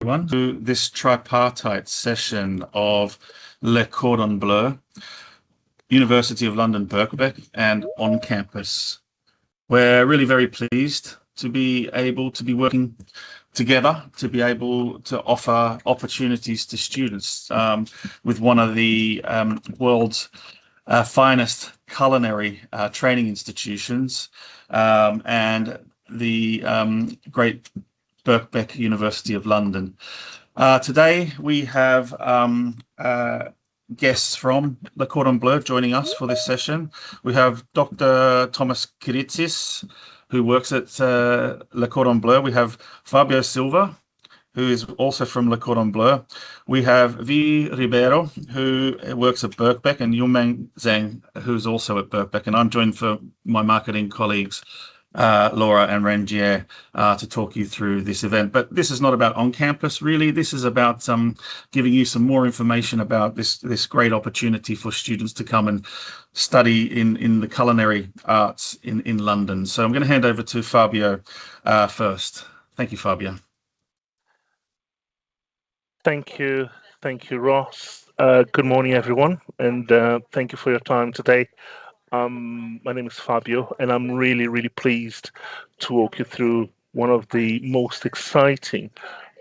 everyone, to this tripartite session of Le Cordon Bleu, University of London, Birkbeck, and on campus. We're really very pleased to be able to be working together to be able to offer opportunities to students with one of the world's finest culinary training institutions and the great Birkbeck University of London. Today we have guests from Le Cordon Bleu joining us for this session. We have Dr. Thomas Kiritsis, who works at Le Cordon Bleu. We have Fabio Silva, who is also from Le Cordon Bleu. We have Vi Ribeiro, who works at Birkbeck, and Yumeng Zhang, who's also at Birkbeck. And I'm joined for my marketing colleagues, Laura and Rangier, to talk you through this event. But this is not about on-campus, really. This is about giving you some more information about this great opportunity for students to come and study in the culinary arts in London. So I'm going to hand over to Fabio first. Thank you, Fabio. Thank you, Ross. Good morning, everyone, and thank you for your time today. My name is Fabio, and I'm really pleased to walk you through one of the most exciting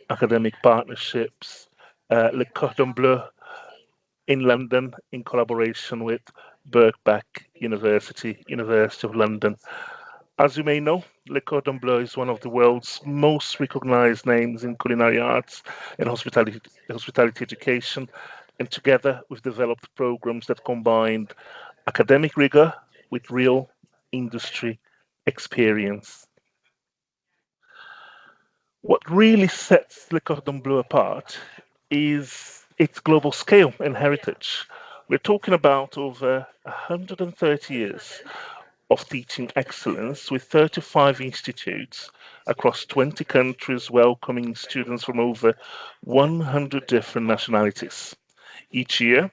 academic partnerships, Le Cordon Bleu in London, in collaboration with Birkbeck University of London. As you may know, Le Cordon Bleu is one of the world's most recognized names in culinary arts and hospitality education, and together we've developed programs that combined academic rigor with real industry experience. What really sets Le Cordon Bleu apart is its global scale and heritage. We're talking about over 130 years of teaching excellence with 35 institutes across 20 countries, welcoming students from over 100 different nationalities. Each year,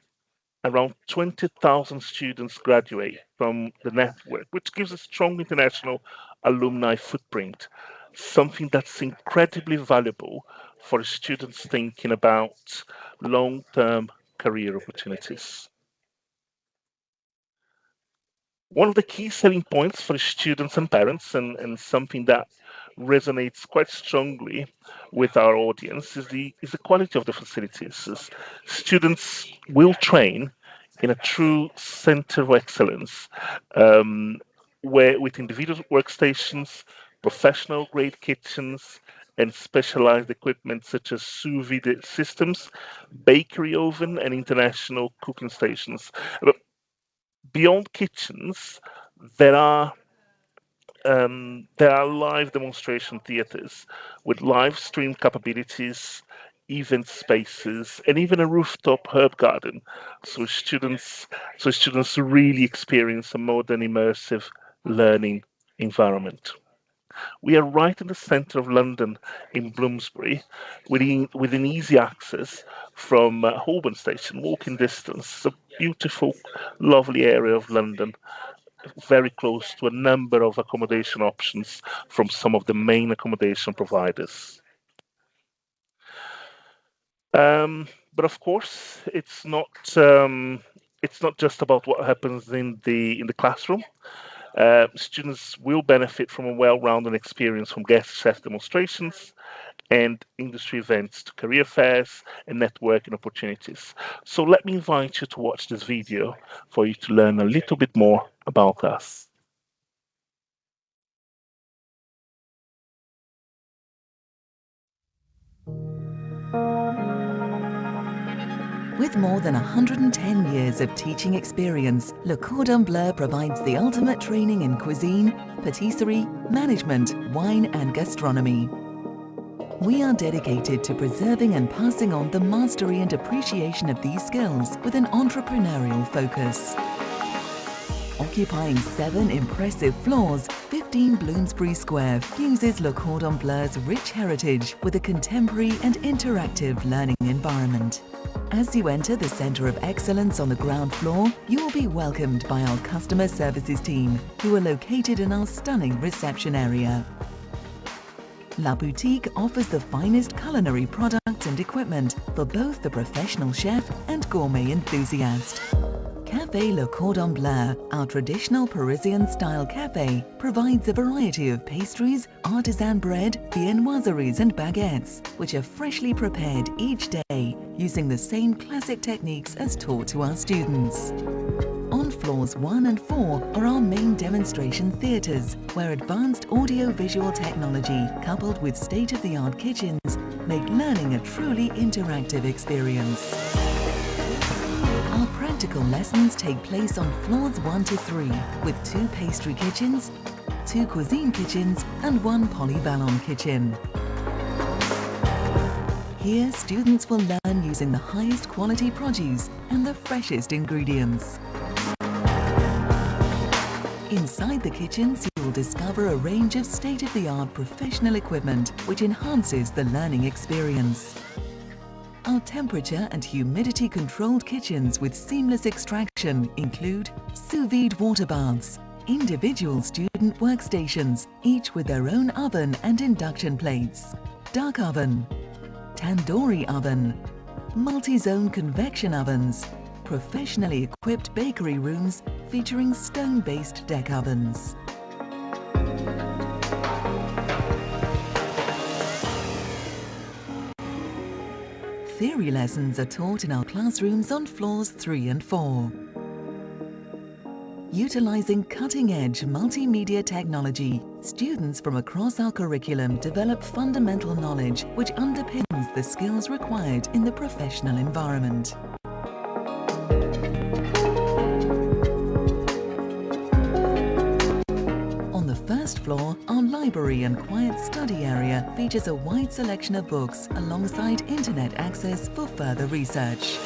around 20,000 students graduate from the network, which gives a strong international alumni footprint, something that's incredibly valuable for students thinking about long-term career opportunities. One of the key selling points for students and parents, and something that resonates quite strongly with our audience, is the quality of the facilities. As students will train in a true center of excellence, where with individual workstations, professional grade kitchens, and specialized equipment such as sous vide systems, bakery oven, and international cooking stations. But beyond kitchens, there are live demonstration theaters with live stream capabilities, event spaces, and even a rooftop herb garden, so students really experience a modern immersive learning environment. We are right in the center of London in Bloomsbury, within easy access from Holborn Station, walking distance. It's a beautiful, lovely area of London, very close to a number of accommodation options from some of the main accommodation providers. But of course, it's not just about what happens in the classroom. Students will benefit from a well-rounded experience from guest chef demonstrations and industry events to career fairs and networking opportunities. So let me invite you to watch this video for you to learn a little bit more about us. With more than 110 years of teaching experience, Le Cordon Bleu provides the ultimate training in cuisine, patisserie, management, wine and gastronomy. We are dedicated to preserving and passing on the mastery and appreciation of these skills with an entrepreneurial focus. Occupying 7 impressive floors, 15 Bloomsbury Square fuses Le Cordon Bleu's rich heritage with a contemporary and interactive learning environment. As you enter the Centre of Excellence on the ground floor, you will be welcomed by our customer services team, who are located in our stunning reception area. La Boutique offers the finest culinary products and equipment for both the professional chef and gourmet enthusiast. Café Le Cordon Bleu, our traditional Parisian-style cafe, provides a variety of pastries, artisan bread, viennoiseries and baguettes, which are freshly prepared each day using the same classic techniques as taught to our students. On floors 1 and 4 are our main demonstration theatres, where advanced audio-visual technology coupled with state-of-the-art kitchens make learning a truly interactive experience. Our practical lessons take place on floors 1 to 3, with 2 pastry kitchens, 2 cuisine kitchens and 1 polyvalent kitchen. Here, students will learn using the highest quality produce and the freshest ingredients. Inside the kitchens, you will discover a range of state-of-the-art professional equipment which enhances the learning experience. Our temperature and humidity controlled kitchens with seamless extraction include sous vide water baths, individual student workstations, each with their own oven and induction plates, dark oven, tandoori oven, multi-zone convection ovens, professionally equipped bakery rooms featuring stone-based deck ovens. Theory lessons are taught in our classrooms on floors 3 and 4. Utilizing cutting-edge multimedia technology, students from across our curriculum develop fundamental knowledge which underpins the skills required in the professional environment. On the first floor, our library and quiet study area features a wide selection of books alongside internet access for further research.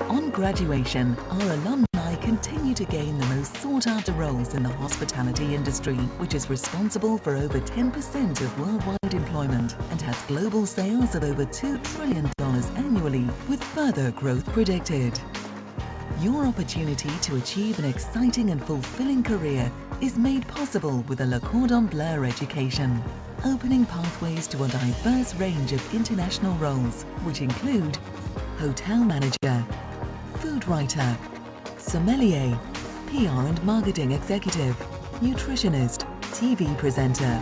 On graduation, our alumni continue to gain the most sought-after roles in the hospitality industry, which is responsible for over 10% of worldwide employment and has global sales of over $2 trillion annually, with further growth predicted. Your opportunity to achieve an exciting and fulfilling career is made possible with a Le Cordon Bleu education, opening pathways to a diverse range of international roles, which include hotel manager, food writer, sommelier, PR and marketing executive, nutritionist, TV presenter.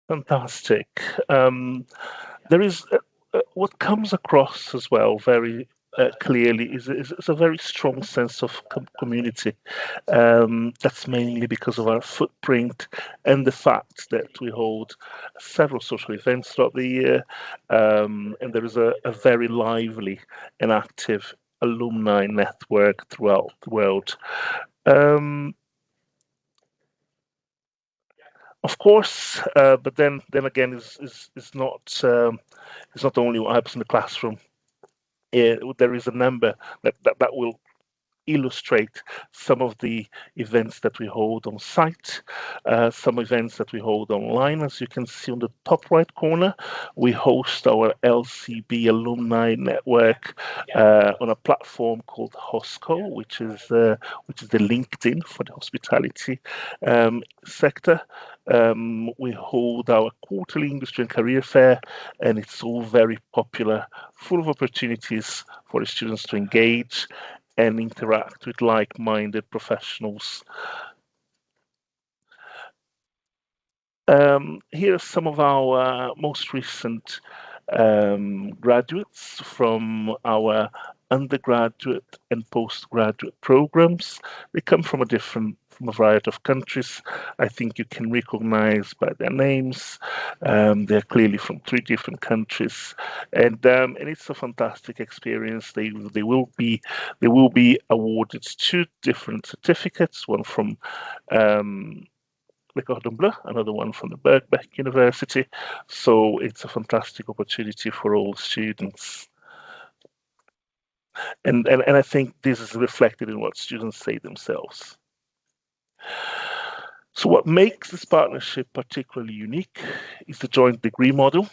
Fantastic. There is what comes across as well very clearly is a very strong sense of community. That's mainly because of our footprint and the fact that we hold several social events throughout the year, and there is a very lively and active alumni network throughout the world. Um, of course, but then again, is not it's not only what happens in the classroom. There is a number that will illustrate some of the events that we hold on site, some events that we hold online. As you can see on the top right corner, we host our LCB alumni network on a platform called Hosco, which is the LinkedIn for the hospitality sector. We hold our quarterly industry and career fair, and it's all very popular, full of opportunities for the students to engage and interact with like-minded professionals. Here are some of our most recent graduates from our undergraduate and postgraduate programs. They come from a variety of countries. I think you can recognize by their names. They're clearly from 3 different countries, and it's a fantastic experience. They will be awarded 2 different certificates, one from Le Cordon Bleu, another one from the Birkbeck University. So it's a fantastic opportunity for all students. And I think this is reflected in what students say themselves. So what makes this partnership particularly unique is the joint degree model.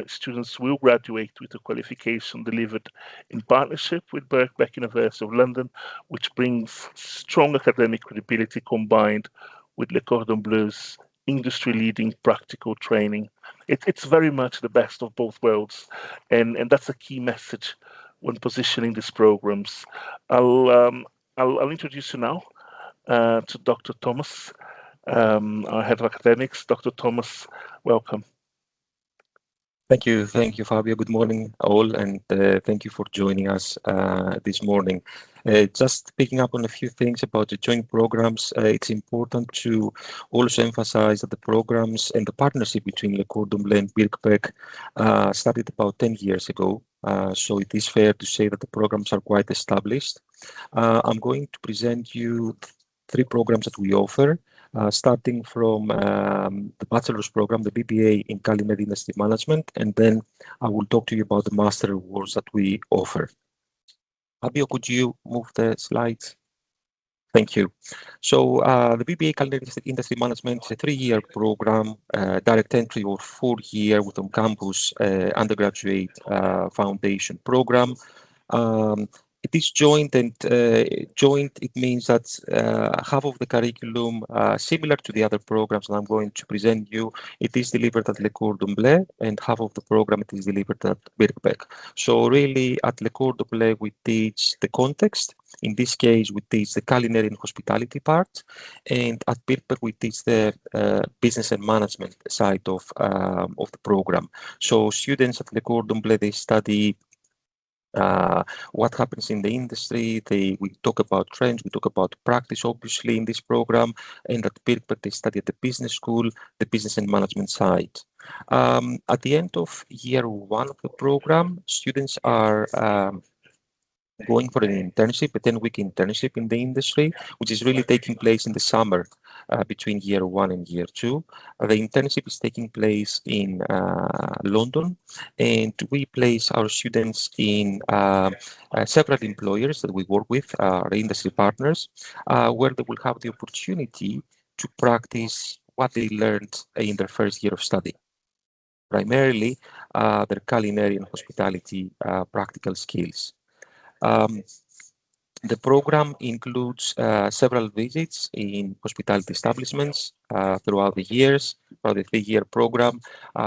Students will graduate with a qualification delivered in partnership with Birkbeck University of London, which brings strong academic credibility combined with Le Cordon Bleu's industry-leading practical training. It's very much the best of both worlds, and that's a key message when positioning these programs. I'll um, I'll introduce you now to Dr. Thomas, our head of academics. Dr. Thomas, welcome. Thank you, Fabio. Good morning, all, and thank you for joining us this morning. Just picking up on a few things about the joint programs, it's important to also emphasize that the programs and the partnership between Le Cordon Bleu and Birkbeck started about 10 years ago. So it is fair to say that the programs are quite established. I'm going to present you 3 programs that we offer. Starting from the bachelor's program, the BBA in Culinary Industry Management, and then I will talk to you about the master awards that we offer. Fabio, could you move the slides? Thank you. So the BBA Culinary Industry Management is a 3-year program, direct entry or 4-year with on-campus undergraduate foundation program. It is joint, and joint, it means that half of the curriculum, similar to the other programs that I'm going to present you, it is delivered at Le Cordon Bleu, and half of the program it is delivered at Birkbeck. So really, at Le Cordon Bleu, we teach the context. In this case, we teach the culinary and hospitality part, and at Birkbeck, we teach the business and management side of the program. So students at Le Cordon Bleu, they study what happens in the industry. We talk about trends, we talk about practice, obviously, in this program, and at Birkbeck, they study at the business school, the business and management side. At the end of year 1 of the program, students are going for an internship, a 10-week internship in the industry, which is really taking place in the summer between year 1 and year 2. The internship is taking place in London, and we place our students in several employers that we work with, our industry partners, where they will have the opportunity to practice what they learned in their first year of study. Primarily, their culinary and hospitality practical skills. The program includes several visits in hospitality establishments throughout the years. For the 3-year program,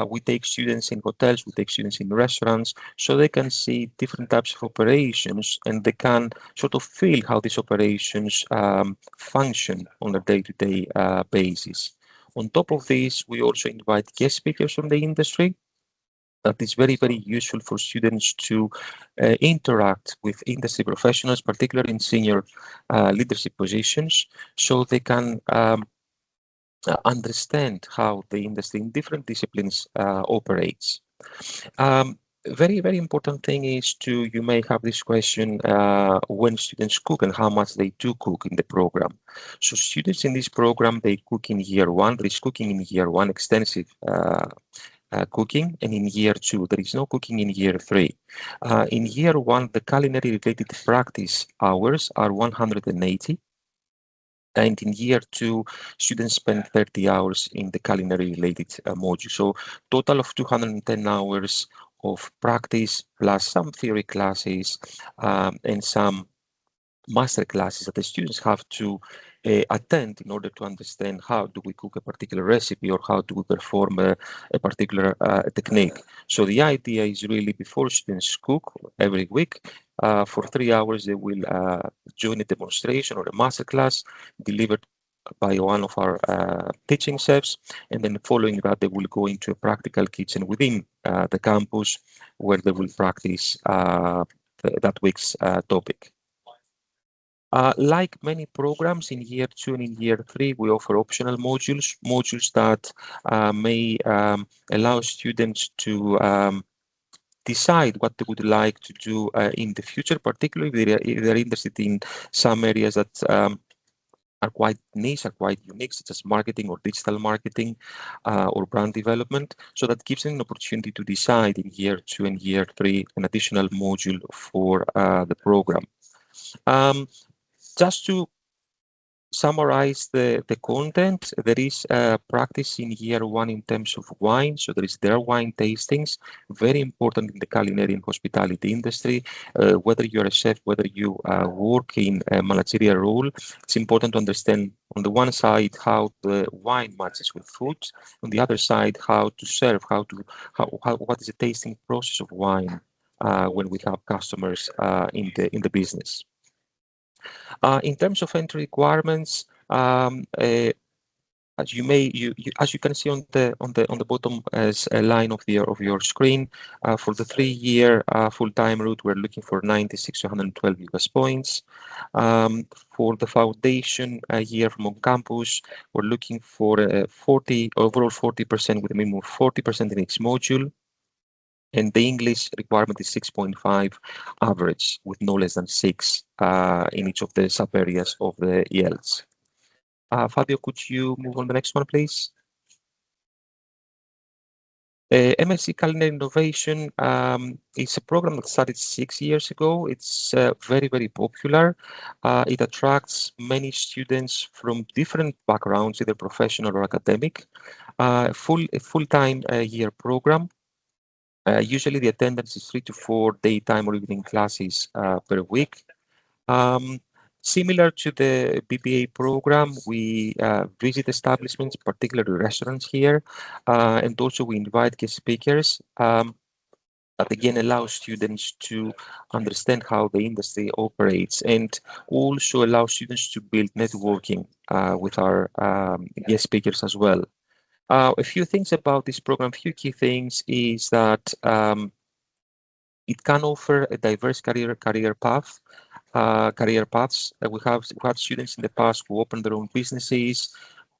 we take students in hotels, we take students in restaurants, so they can see different types of operations, and they can sort of feel how these operations function on a day-to-day basis. On top of this, we also invite guest speakers from the industry. That is very, very useful for students to interact with industry professionals, particularly in senior leadership positions, so they can understand how the industry in different disciplines operates. Very, very important thing is you may have this question when students cook and how much they do cook in the program. So students in this program, they cook in year 1. There is cooking in year 1, extensive cooking, and in year 2 there is no cooking in year 3. In year 1, the culinary related practice hours are 180, and in year 2 students spend 30 hours in the culinary related module. So total of 210 hours of practice plus some theory classes and some master classes that the students have to attend in order to understand how do we cook a particular recipe or how do we perform a particular technique. So the idea is really, before students cook every week, for 3 hours they will join a demonstration or a master class delivered by one of our teaching chefs, and then following that they will go into a practical kitchen within the campus where they will practice that week's topic. Like many programs in year 2 and in year 3, we offer optional modules that may allow students to decide what they would like to do in the future, particularly if they're interested in some areas that are quite niche, are quite unique, such as marketing or digital marketing or brand development. So that gives them an opportunity to decide in year 2 and year 3 an additional module for the program. Just to summarize the content, there is practice in year one in terms of wine. So there is their wine tastings, very important in the culinary and hospitality industry. Whether you're a chef, whether you work in a managerial role, it's important to understand on the one side how the wine matches with food, on the other side how to serve, what is the tasting process of wine when we have customers in the business. In terms of entry requirements, as you can see on the bottom as a line of your screen, for the 3-year full-time route, we're looking for 96 to 112 US points. For the foundation year from on campus, we're looking for overall 40% with a minimum of 40% in each module. And the English requirement is 6.5 average with no less than 6 in each of the sub areas of the ELs. Fabio, could you move on the next one, please? MSc Culinary Innovation is a program that started 6 years ago. It's very, very popular. It attracts many students from different backgrounds, either professional or academic. A full-time year program. Usually the attendance is 3 to 4 daytime or evening classes per week. Similar to the BBA program, we visit establishments, particularly restaurants here, and also we invite guest speakers that again allow students to understand how the industry operates and also allow students to build networking with our guest speakers as well. A few things about this program, few key things is that it can offer a diverse career paths. We have had students in the past who open their own businesses,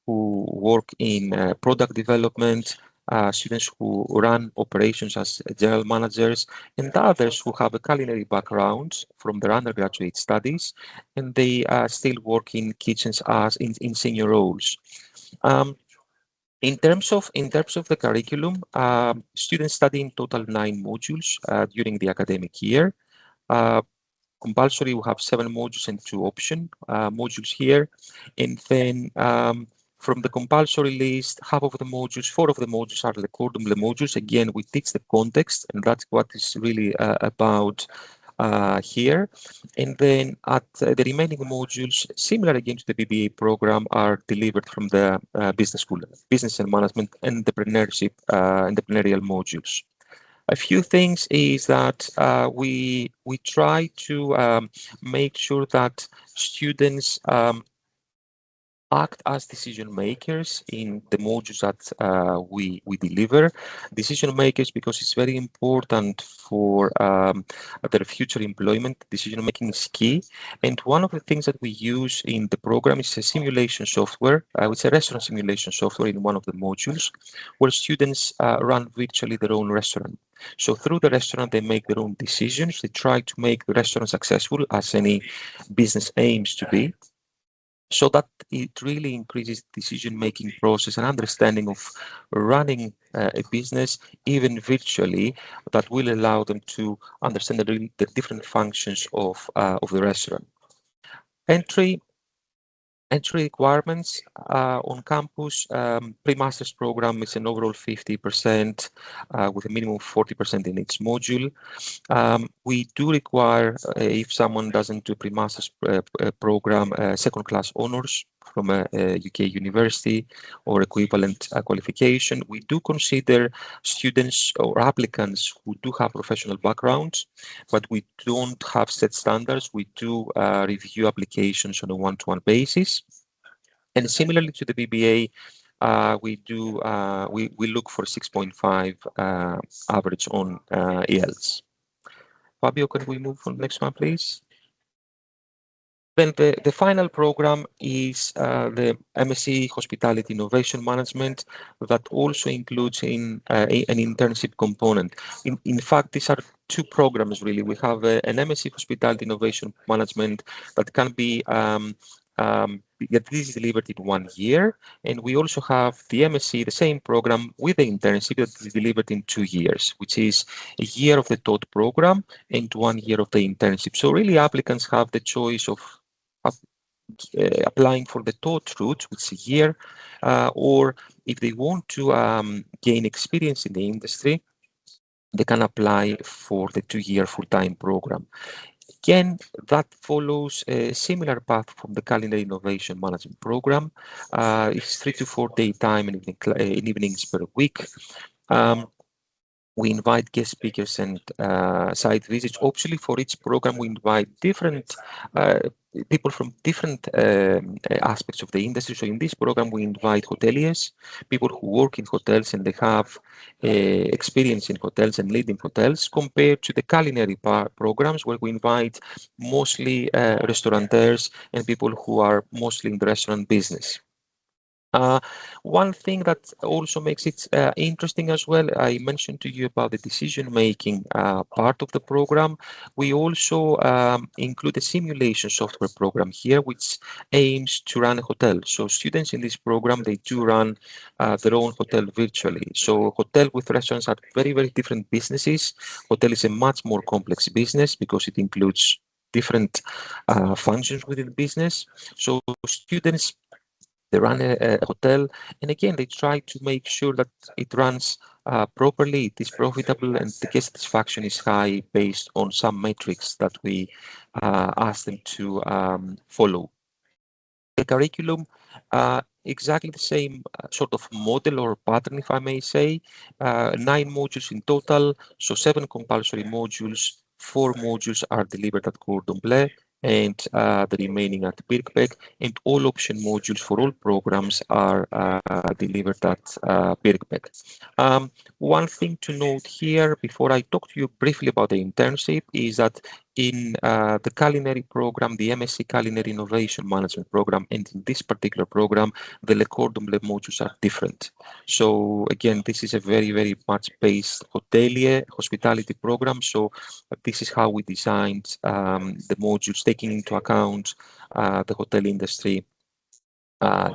who work in product development, students who run operations as general managers, and others who have a culinary background from their undergraduate studies, and they still work in kitchens as in senior roles. In terms of the curriculum, students study in total 9 modules during the academic year. Compulsory, we have 7 modules and 2 option modules here. And then from the compulsory list, 4 of the modules are the Cordon Bleu modules. Again, we teach the context, and that's what is really about here. And then at the remaining modules, similar again to the BBA program, are delivered from the business school, business and management, and entrepreneurship, entrepreneurial modules. A few things is that we try to make sure that students act as decision makers in the modules that we deliver. Decision makers because it's very important for their future employment. Decision making is key. And one of the things that we use in the program is a simulation software. It's a restaurant simulation software in one of the modules where students run virtually their own restaurant. So through the restaurant, they make their own decisions. They try to make the restaurant successful as any business aims to be. So that it really increases decision-making process and understanding of running a business, even virtually, that will allow them to understand the different functions of the restaurant. Entry requirements on campus, pre-master's program is an overall 50% with a minimum of 40% in each module. We do require, if someone doesn't do pre-master's program, second-class honors from a UK university or equivalent qualification. We do consider students or applicants who do have professional backgrounds, but we don't have set standards. We do review applications on a one-to-one basis. And similarly to the BBA, we look for 6.5 average on ELs. Fabio, can we move on the next one, please? Then the final program is the MSc Hospitality Innovation Management that also includes an internship component. In fact, these are 2 programs really. We have an MSc Hospitality Innovation Management that can be this is delivered in 1 year, and we also have the MSc, the same program with the internship that is delivered in 2 years, which is a year of the taught program and 1 year of the internship. So really applicants have the choice of applying for the taught route, which is a year, or if they want to gain experience in the industry, they can apply for the 2-year full-time program. Again, that follows a similar path from the Culinary Innovation Management Program. It's 3 to 4 day time and evenings per week. We invite guest speakers and site visits. Obviously, for each program, we invite different people from different aspects of the industry. So in this program, we invite hoteliers, people who work in hotels and they have experience in hotels and lead in hotels, compared to the culinary programs where we invite mostly restaurateurs and people who are mostly in the restaurant business. One thing that also makes it interesting as well, I mentioned to you about the decision-making part of the program. We also include a simulation software program here, which aims to run a hotel. So students in this program, they do run their own hotel virtually. So hotel with restaurants are very, very different businesses. Hotel is a much more complex business because it includes different functions within the business. So students, they run a hotel, and again, they try to make sure that it runs properly, it is profitable, and the guest satisfaction is high based on some metrics that we ask them to follow. The curriculum, exactly the same sort of model or pattern, if I may say. 9 modules in total, so 7 compulsory modules. 4 modules are delivered at Cordon Bleu and the remaining at Birkbeck, and all option modules for all programs are delivered at Birkbeck. One thing to note here before I talk to you briefly about the internship is that in the culinary program, the MSc Culinary Innovation Management Program, and in this particular program, the Le Cordon Bleu modules are different. So again, this is a very, very much based hotelier hospitality program. So this is how we designed the modules, taking into account the hotel industry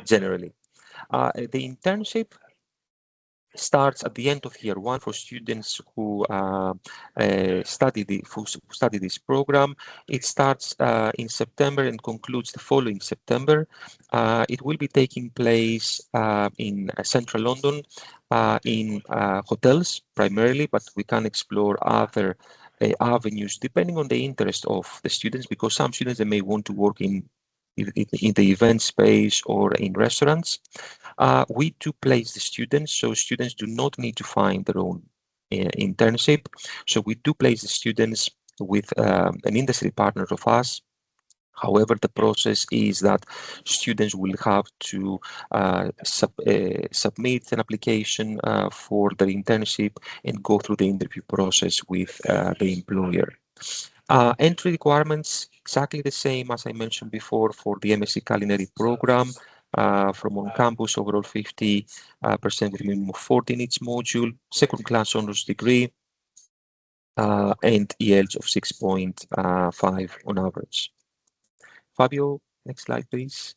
generally. The internship starts at the end of year 1 for students who study this program. It starts in September and concludes the following September. It will be taking place in central London, in hotels primarily, but we can explore other avenues depending on the interest of the students, because some students, they may want to work in the event space or in restaurants. We do place the students, so students do not need to find their own internship. So we do place the students with an industry partner of us. However, the process is that students will have to submit an application for their internship and go through the interview process with the employer. Entry requirements, exactly the same as I mentioned before for the MSc Culinary program. From on campus, overall 50% with a minimum of 40 in each module, second class honors degree, and ELs of 6.5 on average. Fabio, next slide, please.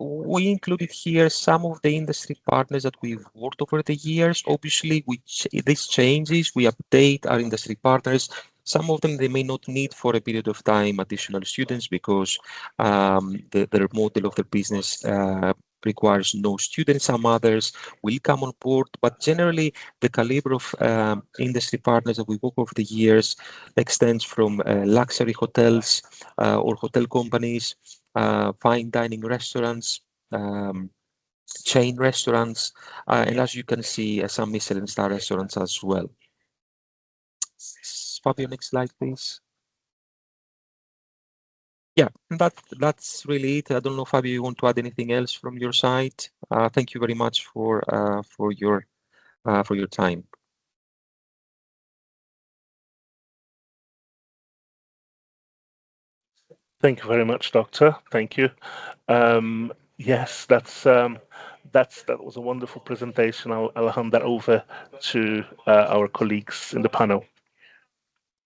We included here some of the industry partners that we've worked over the years. Obviously, this changes, we update our industry partners. Some of them, they may not need for a period of time additional students because their model of their business requires no students. Some others will come on board, but generally the caliber of industry partners that we work over the years extends from luxury hotels or hotel companies, fine dining restaurants, chain restaurants, and as you can see, some Michelin star restaurants as well. Fabio, next slide, please. Yeah, that's really it. I don't know, Fabio, you want to add anything else from your side? Thank you very much for your time. Thank you very much, Doctor. Thank you. Yes, that was a wonderful presentation. I'll hand that over to our colleagues in the panel.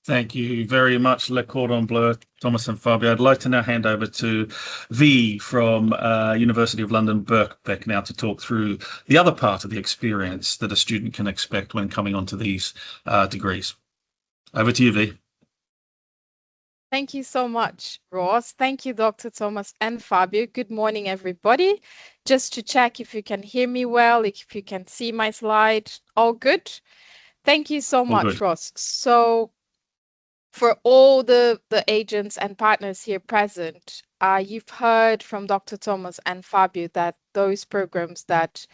Thank you very much, Le Cordon Bleu, Thomas and Fabio. I'd like to now hand over to V from University of London, Birkbeck, now to talk through the other part of the experience that a student can expect when coming onto these degrees. Over to you, V. Thank you so much, Ross. Thank you, Dr. Thomas and Fabio. Good morning, everybody. Just to check if you can hear me well, if you can see my slide, all good? Thank you so All much, good. Ross. So for all the agents and partners here present, you've heard from Dr. Thomas and Fabio that those programs that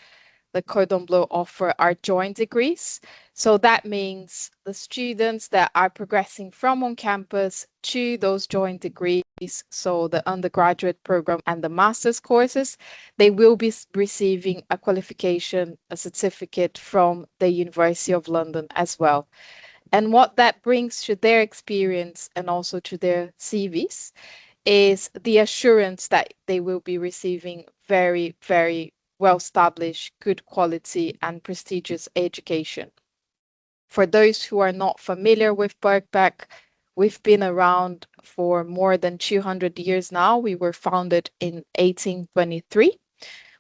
the Cordon Bleu offer are joint degrees. So that means the students that are progressing from on campus to those joint degrees, so the undergraduate program and the master's courses, they will be receiving a qualification, a certificate from the University of London as well. And what that brings to their experience and also to their CVs is the assurance that they will be receiving very, very well-established, good quality and prestigious education. For those who are not familiar with Birkbeck, we've been around for more than 200 years now. We were founded in 1823.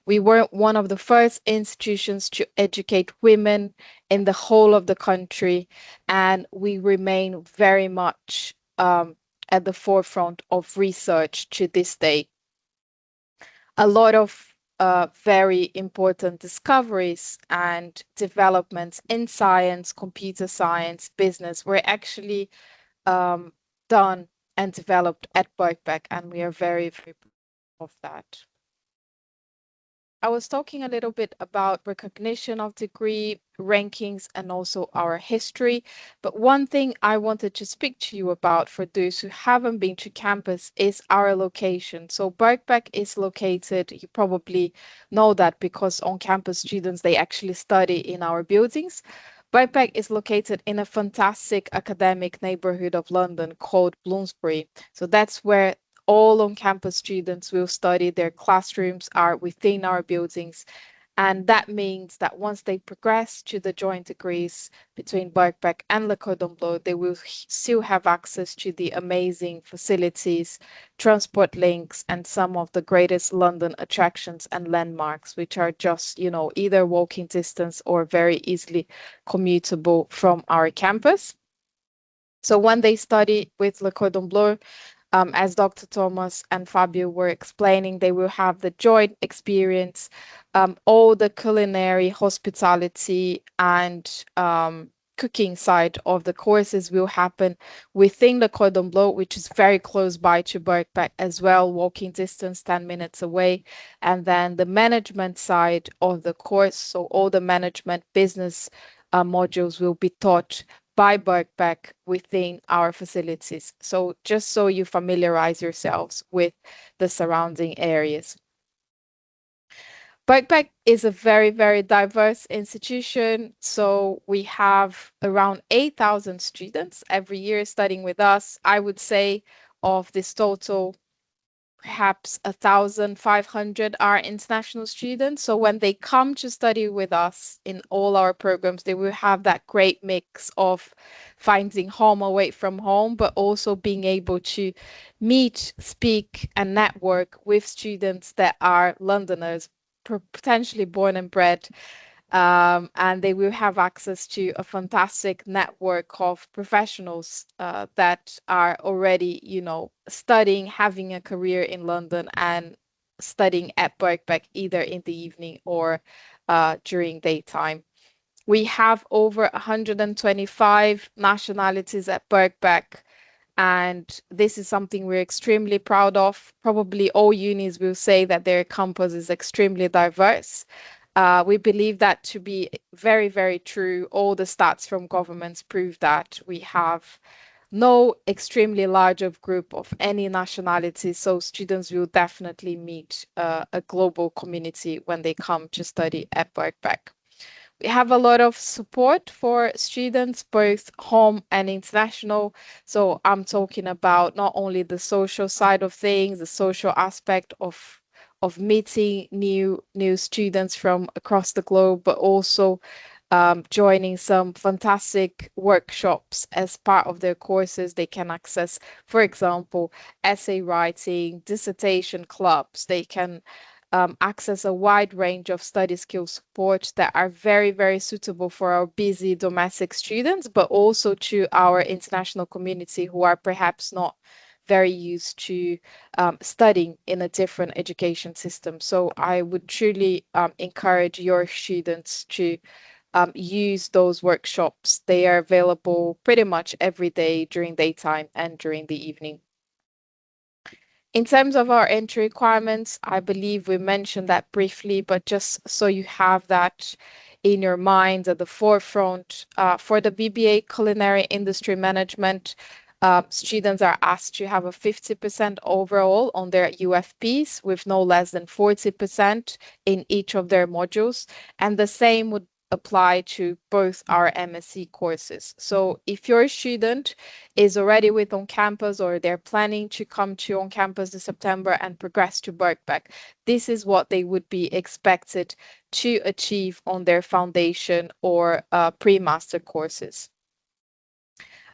We were one of the first institutions to educate women in the whole of the country, and we remain very much at the forefront of research to this day. A lot of very important discoveries and developments in science, computer science, business were actually done and developed at Birkbeck, and we are very, very proud of that. I was talking a little bit about recognition of degree, rankings, and also our history. But one thing I wanted to speak to you about for those who haven't been to campus is our location. So Birkbeck is located, you probably know that because on-campus students, they actually study in our buildings. Birkbeck is located in a fantastic academic neighborhood of London called Bloomsbury. So that's where all on-campus students will study. Their classrooms are within our buildings. And that means that once they progress to the joint degrees between Birkbeck and Le Cordon Bleu, they will still have access to the amazing facilities, transport links, and some of the greatest London attractions and landmarks, which are just, either walking distance or very easily commutable from our campus. So when they study with Le Cordon Bleu, as Dr. Thomas and Fabio were explaining, they will have the joint experience, all the culinary, hospitality, and cooking side of the courses will happen within the Cordon Bleu, which is very close by to Birkbeck as well, walking distance, 10 minutes away. And then the management side of the course, so all the management business modules will be taught by Birkbeck within our facilities. So just so you familiarize yourselves with the surrounding areas. Birkbeck is a very, very diverse institution. So we have around 8,000 students every year studying with us. I would say of this total, perhaps 1,500 are international students. So when they come to study with us in all our programs, they will have that great mix of finding home away from home, but also being able to meet, speak, and network with students that are Londoners, potentially born and bred. And they will have access to a fantastic network of professionals that are already, studying, having a career in London and studying at Birkbeck either in the evening or during daytime. We have over 125 nationalities at Birkbeck, and this is something we're extremely proud of. Probably all unis will say that their campus is extremely diverse. We believe that to be very, very true. All the stats from governments prove that we have no extremely large of group of any nationality. So students will definitely meet a global community when they come to study at Birkbeck. We have a lot of support for students, both home and international. So I'm talking about not only the social side of things, the social aspect of meeting new students from across the globe, but also joining some fantastic workshops as part of their courses. They can access, for example, essay writing, dissertation clubs. They can access a wide range of study skill support that are very, very suitable for our busy domestic students, but also to our international community who are perhaps not very used to studying in a different education system. So I would truly encourage your students to use those workshops. They are available pretty much every day during daytime and during the evening. In terms of our entry requirements, I believe we mentioned that briefly, but just so you have that in your mind at the forefront, for the BBA Culinary Industry Management, students are asked to have a 50% overall on their UFPs with no less than 40% in each of their modules. And the same would apply to both our MSc courses. So if your student is already with on campus or they're planning to come to on campus in September and progress to Birkbeck, this is what they would be expected to achieve on their foundation or pre-master courses.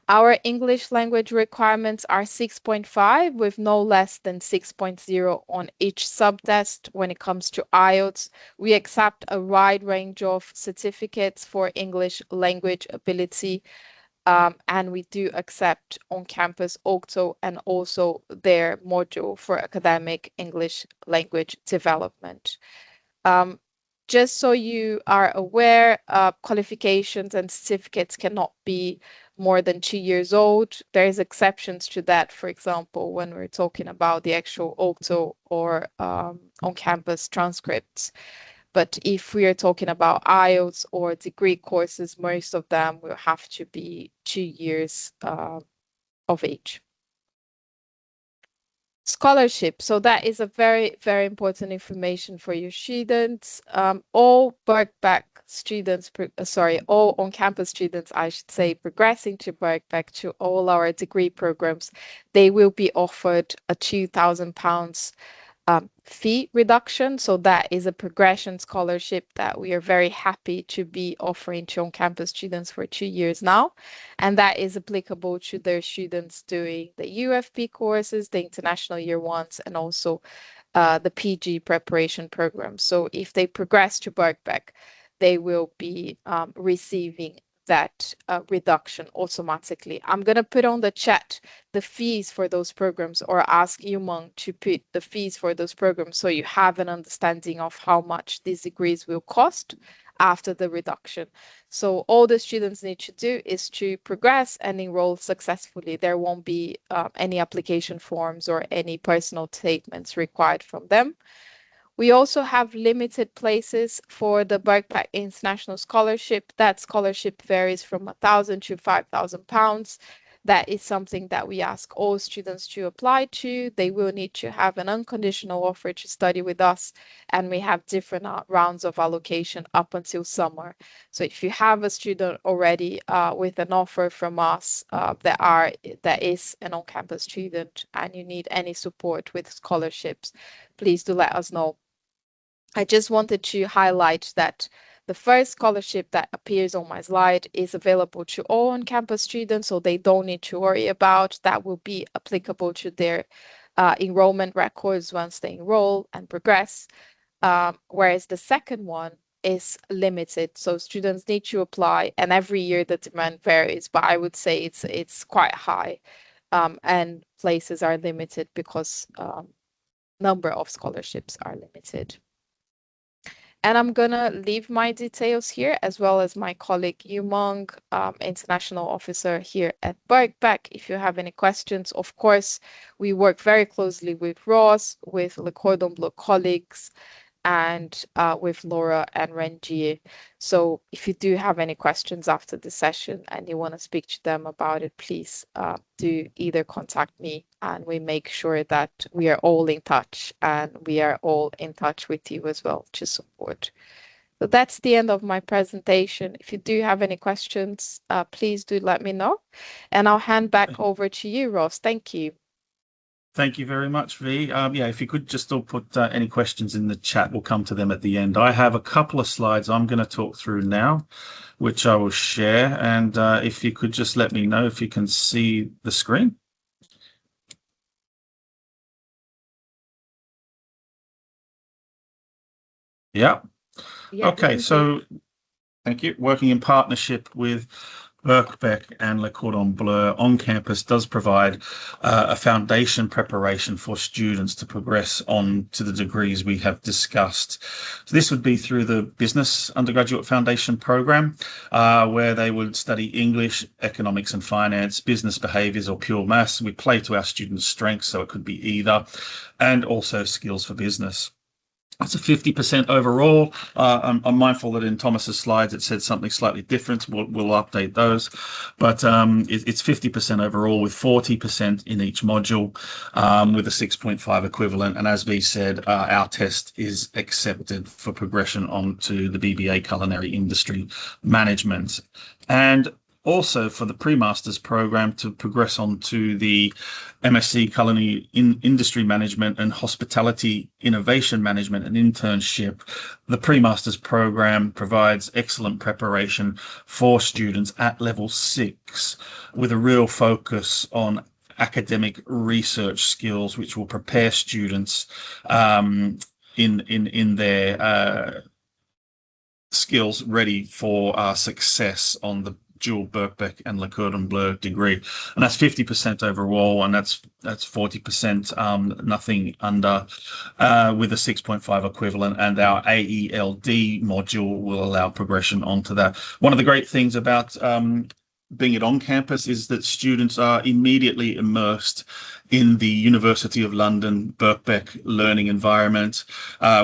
Our English language requirements are 6.5 with no less than 6.0 on each subtest. When it comes to IELTS, we accept a wide range of certificates for English language ability, and we do accept on-campus OCTO and also their module for academic English language development. Just so you are aware, qualifications and certificates cannot be more than 2 years old. There's exceptions to that, for example, when we're talking about the actual OCTO or on-campus transcripts. But if we are talking about IELTS or degree courses, most of them will have to be 2 years of age. Scholarship. So that is a very, very important information for your students. All Birkbeck students, all on-campus students, I should say, progressing to Birkbeck to all our degree programs, they will be offered a £2,000 fee reduction. So that is a progression scholarship that we are very happy to be offering to on-campus students for 2 years now. And that is applicable to their students doing the UFP courses, the international year ones, and also the PG preparation program. So if they progress to Birkbeck, they will be receiving that reduction automatically. I'm going to put on the chat the fees for those programs, or ask Umang to put the fees for those programs so you have an understanding of how much these degrees will cost after the reduction. So all the students need to do is to progress and enroll successfully. There won't be any application forms or any personal statements required from them. We also have limited places for the Birkbeck International Scholarship. That scholarship varies from £1,000 to £5,000. That is something that we ask all students to apply to. They will need to have an unconditional offer to study with us, and we have different rounds of allocation up until summer. So if you have a student already with an offer from us that is an on-campus student and you need any support with scholarships, please do let us know. I just wanted to highlight that the first scholarship that appears on my slide is available to all on-campus students, so they don't need to worry about. That will be applicable to their enrollment records once they enroll and progress, whereas the second one is limited. So students need to apply, and every year the demand varies, but I would say it's quite high, and places are limited because number of scholarships are limited. And I'm going to leave my details here, as well as my colleague Umang, international officer here at Birkbeck. If you have any questions, of course, we work very closely with Ross, with Le Cordon Bleu colleagues, and with Laura and Renji. So if you do have any questions after the session and you want to speak to them about it, please do either contact me, and we make sure that we are all in touch, and we are all in touch with you as well to support. So that's the end of my presentation. If you do have any questions, please do let me know, and I'll hand back over to you, Ross. Thank you. Thank you very much, V. Yeah, if you could just all put any questions in the chat, we'll come to them at the end. I have a couple of slides I'm going to talk through now, which I will share. And if you could just let me know if you can see the screen. Yeah. Okay, so thank you. Working in partnership with Birkbeck and Le Cordon Bleu on campus does provide a foundation preparation for students to progress on to the degrees we have discussed. So this would be through the Business Undergraduate Foundation program, where they would study English, economics and finance, business behaviours or pure maths. We play to our students' strengths, so it could be either, and also skills for business. It's a 50% overall. I'm mindful that in Thomas's slides it said something slightly different. We'll update those, but it's 50% overall with 40% in each module, with a 6.5 equivalent. And as V said, our test is accepted for progression onto the BBA Culinary Industry Management. And also for the pre-masters program to progress on to the MSc Culinary Industry Management and Hospitality Innovation Management and Internship, the pre-masters program provides excellent preparation for students at level 6 with a real focus on academic research skills, which will prepare students in their skills ready for success on the dual Birkbeck and Le Cordon Bleu degree, and that's 50% overall, and that's 40%, nothing under, with a 6.5 equivalent, and our AELD module will allow progression onto that. One of the great things about being it on campus is that students are immediately immersed in the University of London Birkbeck learning environment.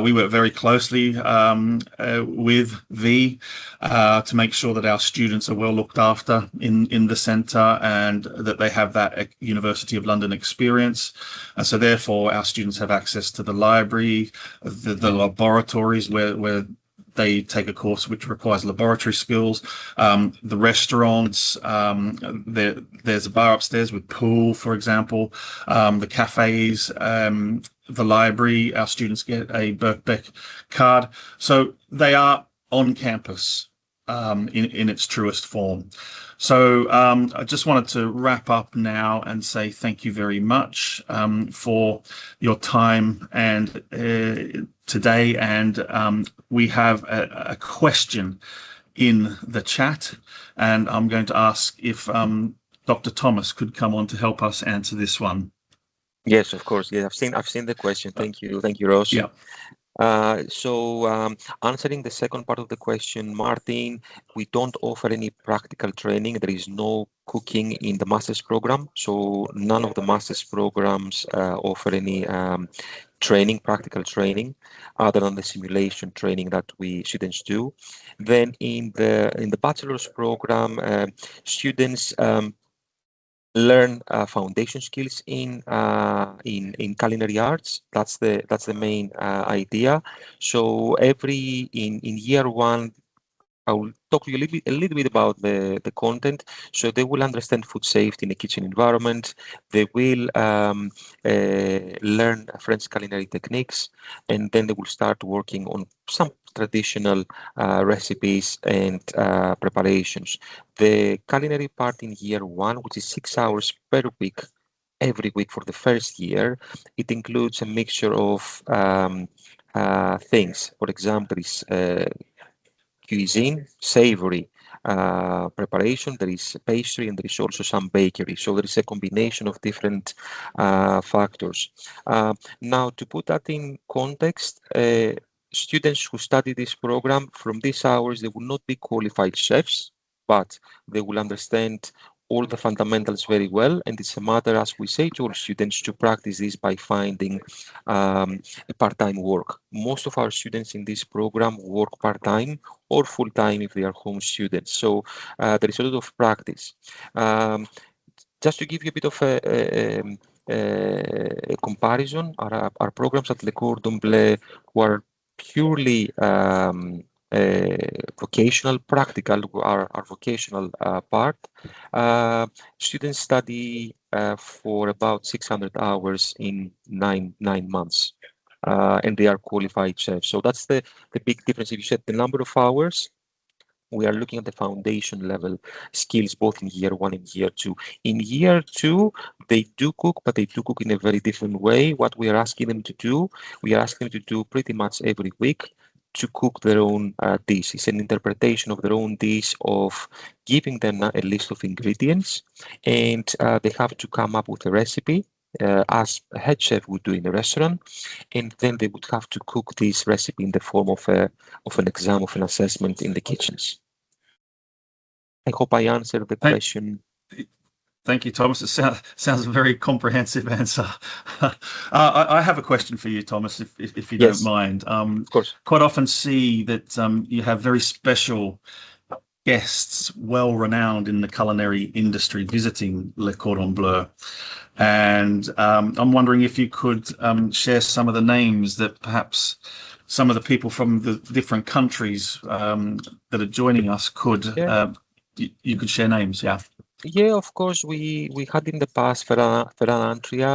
We work very closely with V to make sure that our students are well looked after in the centre and that they have that University of London experience. And so therefore our students have access to the library, the laboratories where they take a course which requires laboratory skills, the restaurants, there's a bar upstairs with pool, for example, the cafes, the library. Our students get a Birkbeck card. So they are on campus in its truest form. So I just wanted to wrap up now and say thank you very much for your time and today. And we have a question in the chat, and I'm going to ask if Dr. Thomas could come on to help us answer this one. Yes, of course. Yeah, I've seen the question. Thank you, Ross. Yeah. Answering the second part of the question, Martin, we don't offer any practical training. There is no cooking in the master's program, so none of the master's programs offer any practical training, other than the simulation training that we students do. Then in the bachelor's program, students learn foundation skills in culinary arts. That's the main idea. So in year 1, I will talk to you a little bit about the content. So they will understand food safety in a kitchen environment. They will learn French culinary techniques, and then they will start working on some traditional recipes and preparations. The culinary part in year 1, which is 6 hours per week, every week for the first year, it includes a mixture of things. For example, is cuisine, savory preparation, there is pastry, and there is also some bakery. So there is a combination of different factors. Now, to put that in context, students who study this program, from these hours, they will not be qualified chefs, but they will understand all the fundamentals very well, and it's a matter, as we say to all students, to practice this by finding part-time work. Most of our students in this program work part-time or full-time if they are home students. So there is a lot of practice. Just to give you a bit of a comparison, our programs at Le Cordon Bleu were purely vocational, practical, our vocational part. Students study for about 600 hours in nine months, and they are qualified chefs. So that's the big difference. If you set the number of hours, we are looking at the foundation level skills both in year 1 and year 2. In year 2, they do cook, but they do cook in a very different way. What we are asking them to do, we are asking them to do pretty much every week to cook their own dish. It's an interpretation of their own dish, of giving them a list of ingredients, and they have to come up with a recipe as a head chef would do in a restaurant, and then they would have to cook this recipe in the form of an exam, of an assessment in the kitchens. I hope I answered the question. Thank you, Thomas. It sounds a very comprehensive answer. I have a question for you, Thomas, if you don't mind. Of course. Quite often see that you have very special guests, well renowned in the culinary industry, visiting Le Cordon Bleu. And I'm wondering if you could share some of the names that perhaps some of the people from the different countries that are joining us could, you could share names, yeah. Yeah, of course. We had in the past Ferran Antria.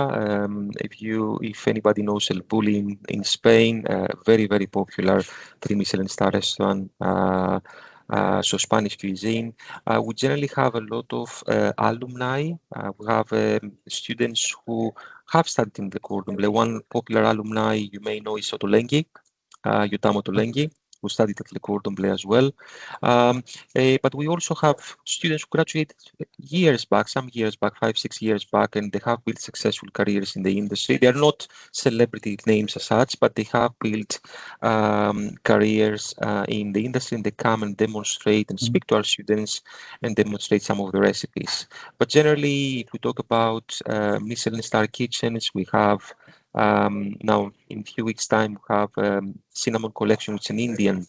If anybody knows El Bulli in Spain, very popular 3 Michelin star restaurant. So Spanish cuisine. We generally have a lot of alumni. We have students who have studied in the Cordon Bleu. One popular alumni you may know is Ottolenghi, Yutamo Ottolenghi, who studied at Le Cordon Bleu as well. But we also have students who graduated some years back, 5-6 years back, and they have built successful careers in the industry. They are not celebrity names as such, but they have built careers in the industry, and they come and demonstrate and speak to our students and demonstrate some of the recipes. But generally, if we talk about Michelin star kitchens, we have now in a few weeks' time, we have Cinnamon Collection, which is an Indian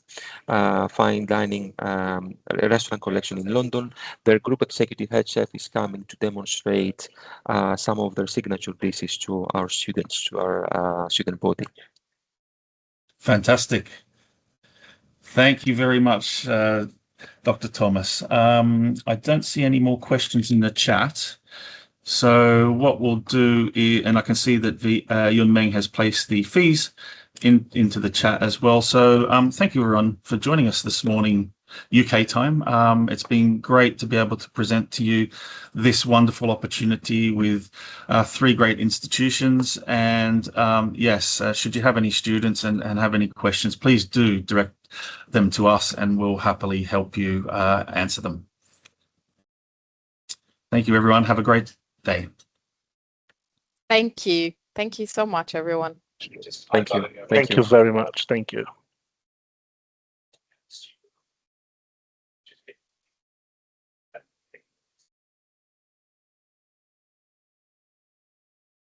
fine dining restaurant collection in London. Their group executive head chef is coming to demonstrate some of their signature dishes to our students, to our student body. Fantastic. Thank you very much, Dr. Thomas. I don't see any more questions in the chat. So what we'll do is, and I can see that Yun Meng has placed the fees into the chat as well. So thank you everyone for joining us this morning, UK time. It's been great to be able to present to you this wonderful opportunity with 3 great institutions. And yes, should you have any students and have any questions, please do direct them to us and we'll happily help you answer them. Thank you, everyone. Have a great day. Thank you. Thank you so much, everyone. Thank you. Thank you very much. Thank you.